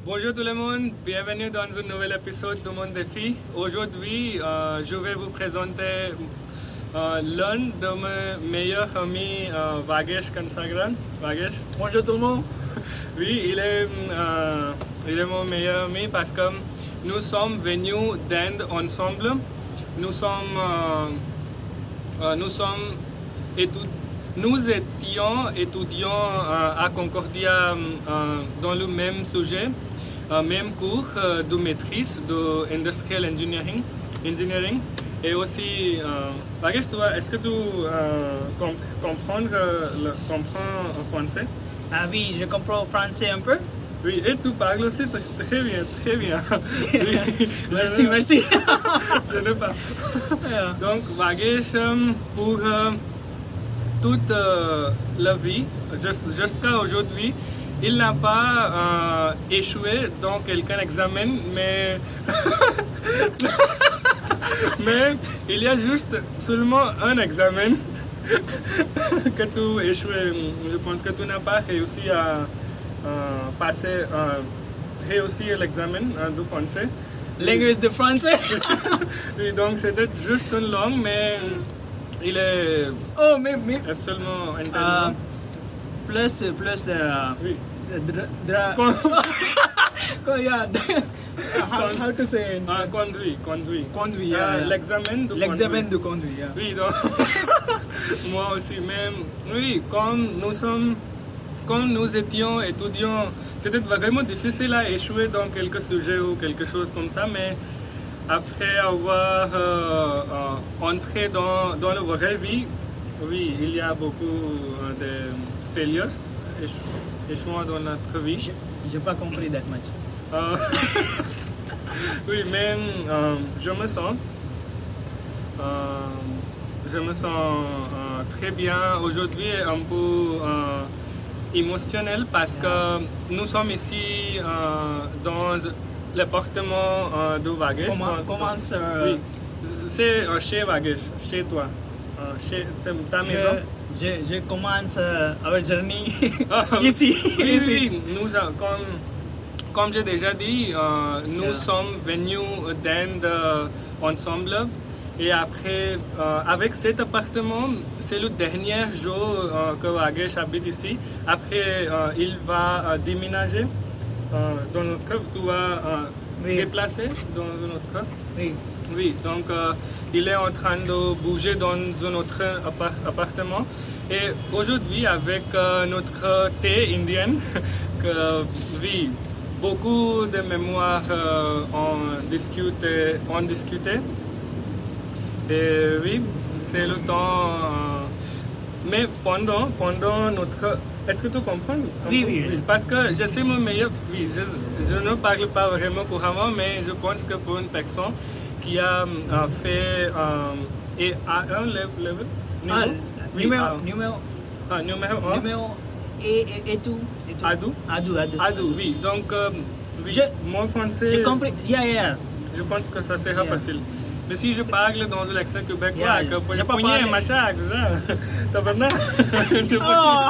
Bonjour tout le monde, bienvenue dans un nouvel épisode de Mon Défi. Aujourd'hui, je vais vous présenter l'un de mes meilleurs amis, Vagesh Kansagran. Vagesh. Bonjour tout le monde. Oui, il est mon meilleur ami parce que nous sommes venus d'Inde ensemble. Nous étions étudiants à Concordia dans le même sujet, même cours de maîtrise de Industrial Engineering. Et aussi, Vagesh, est-ce que tu comprends en français? Ah oui, je comprends français un peu. Oui, et tu parles aussi très bien, très bien. Oui, Merci. Je ne pas. Donc, Vagesh, pour toute la vie, jusqu'à aujourd'hui, il n'a pas échoué dans quelqu'un examen, mais mais il y a juste seulement un examen que tu échoué. Je pense que tu n'as pas réussi à réussir l'examen du français. Language de français. Oui, donc c'était juste une langue, mais il est Oh, mais absolument intelligent. plus Oui. How to say in conduit, yeah. L'examen de L'examen conduite. de conduit, yeah. Oui, donc moi aussi même. Oui, quand nous étions étudiants, c'était vraiment difficile à échouer dans quelques sujets ou quelque chose comme ça, mais après avoir entré dans la vraie vie, oui, il y a beaucoup de failures échouant dans notre vie. J'ai pas compris that much. Oui, mais je me sens très bien aujourd'hui, un peu émotionnel parce que nous sommes ici dans l'appartement de Vagesh. Comment Oui, c'est chez Vagesh, chez toi, chez ta maison. Je commence our journey Oui, ici. oui, comme j'ai déjà dit, nous Yeah. sommes venus d'Inde ensemble. Et après, avec cet appartement, c'est le dernier jour que Vagesh habite ici. Après, il va déménager dans notre cas. Tu vas Oui. déplacer dans notre cas. Oui. Oui, donc il est en train de bouger dans un autre appartement. Et aujourd'hui, avec notre thé indien, que oui, beaucoup de mémoires ont discuté. Et oui, c'est le temps. Mais pendant notre. Est-ce que tu comprends? Oui. Parce que je sais mon meilleur. Oui, je ne parle pas vraiment couramment, mais je pense que pour une personne qui a fait et A1 level. Numéro Numéro 1. numéro et tout. Adu. Adu, oui. Donc, oui, mon français. J'ai compris. Yeah. Je pense que ça sera Yeah. facile. Mais si je parle dans un accent québécois, Yeah, que pour j'ai pas punyer parlé. machin, t'as pas Oh.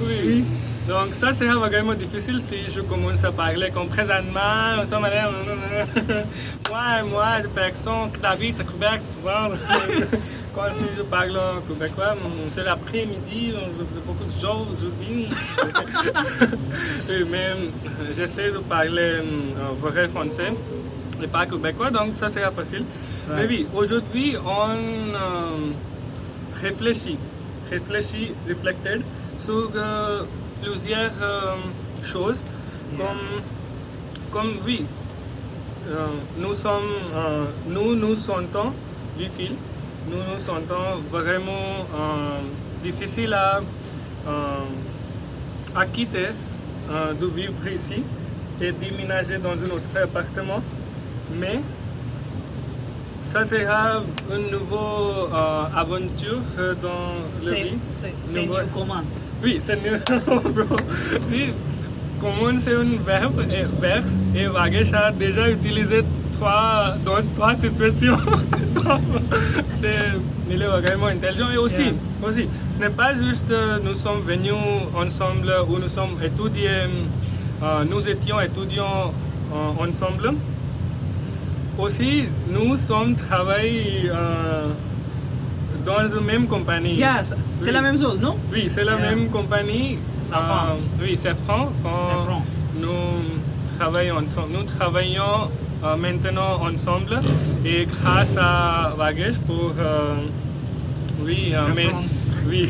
Oui. Donc ça sera vraiment difficile si je commence à parler comme présentement, ça m'a l'air, moi, de personne qui habite à Québec souvent. Quand si je parle en québécois, c'est l'après-midi, je fais beaucoup de choses aujourd'hui. Oui, mais j'essaie de parler vrai français et pas québécois, donc ça sera facile. Ouais. Mais oui, aujourd'hui on réfléchit sur plusieurs choses, comme oui, nous nous sentons difficiles, nous nous sentons vraiment difficile à quitter, de vivre ici et déménager dans un autre appartement, mais ça sera une nouvelle aventure dans la vie. C'est Nouveau- une commande. Oui, c'est bro. Oui, commande c'est un verbe et Vagesh a déjà utilisé dans trois situations. Il est vraiment intelligent et aussi, Yeah. aussi. Ce n'est pas juste nous sommes venus ensemble ou nous sommes étudiés, nous étions étudiants ensemble. Aussi, nous sommes travaillés dans la même compagnie. Yes, c'est Oui. la même chose, non? Oui, c'est la Yeah. même compagnie. Safran. Oui, Safran. Safran. Nous travaillons maintenant ensemble et grâce à Vagesh pour oui, Référence. oui.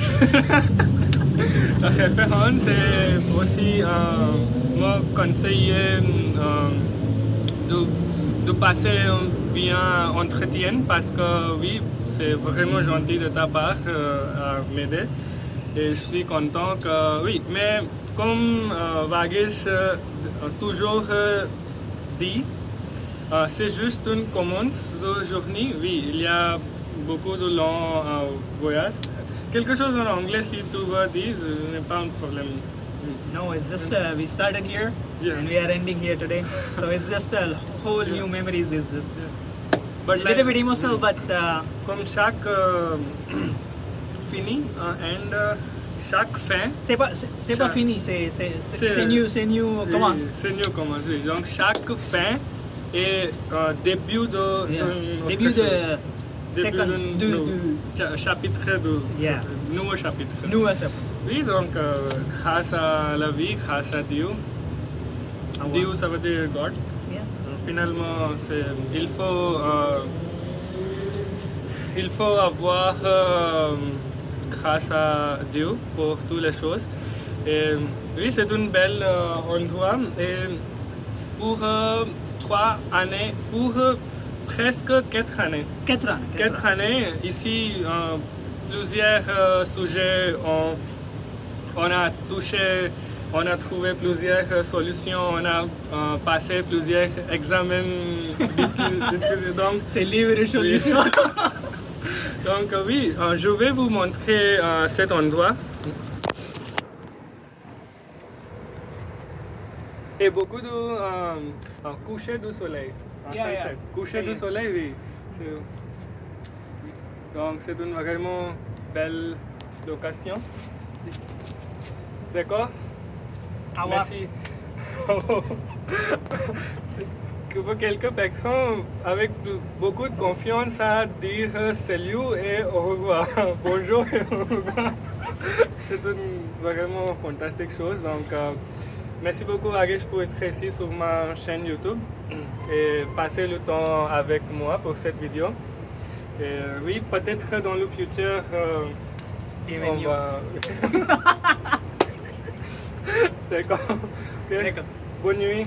La référence et aussi me conseiller de passer un bien entretien parce que oui, c'est vraiment gentil de ta part à m'aider et je suis content que oui, mais comme Vagesh toujours dit, c'est juste une commence de journée. Oui, il y a beaucoup de longs voyages. Quelque chose en anglais, si tu veux dire, ce n'est pas un problème. No, it's just we started here Yeah. and we are ending here today. So it's just a whole new memories. It's just But a little bit emotional, but comme chaque fini and chaque fin, c'est pas fini. C'est new commence. c'est new commence. Oui. Donc chaque fin est début de Yeah. d'un Début autre de chose. Début second d'un chapitre de Yeah. nouveau chapitre. Nous à ça. Oui, donc grâce à la vie, grâce à Dieu. Ah, wow. Dieu, ça veut dire God. Yeah. Finalement, il faut avoir grâce à Dieu pour toutes les choses. Et oui, c'est une belle endroit. Et pour 3 années, pour presque 4 années. 4 ans. 4 années, ici, plusieurs sujets on a touché, on a trouvé plusieurs solutions, on a passé plusieurs examens discutés. Donc, C'est libre de solution. donc oui, je vais vous montrer cet endroit. Et beaucoup de coucher du soleil. Yeah, yeah. Sunset. Coucher Yeah. du soleil, oui. Donc c'est une vraiment belle location. D'accord? Ah, wow. Merci. C'est que pour quelques personnes avec beaucoup de confiance à dire salut et au revoir. Bonjour et au revoir. C'est une vraiment fantastique chose. Donc, merci beaucoup Vagesh pour être ici sur ma chaîne YouTube et passer le temps avec moi pour cette vidéo. Et oui, peut-être dans le futur, Even on you. va... D'accord. Ok. D'accord. Bonne nuit.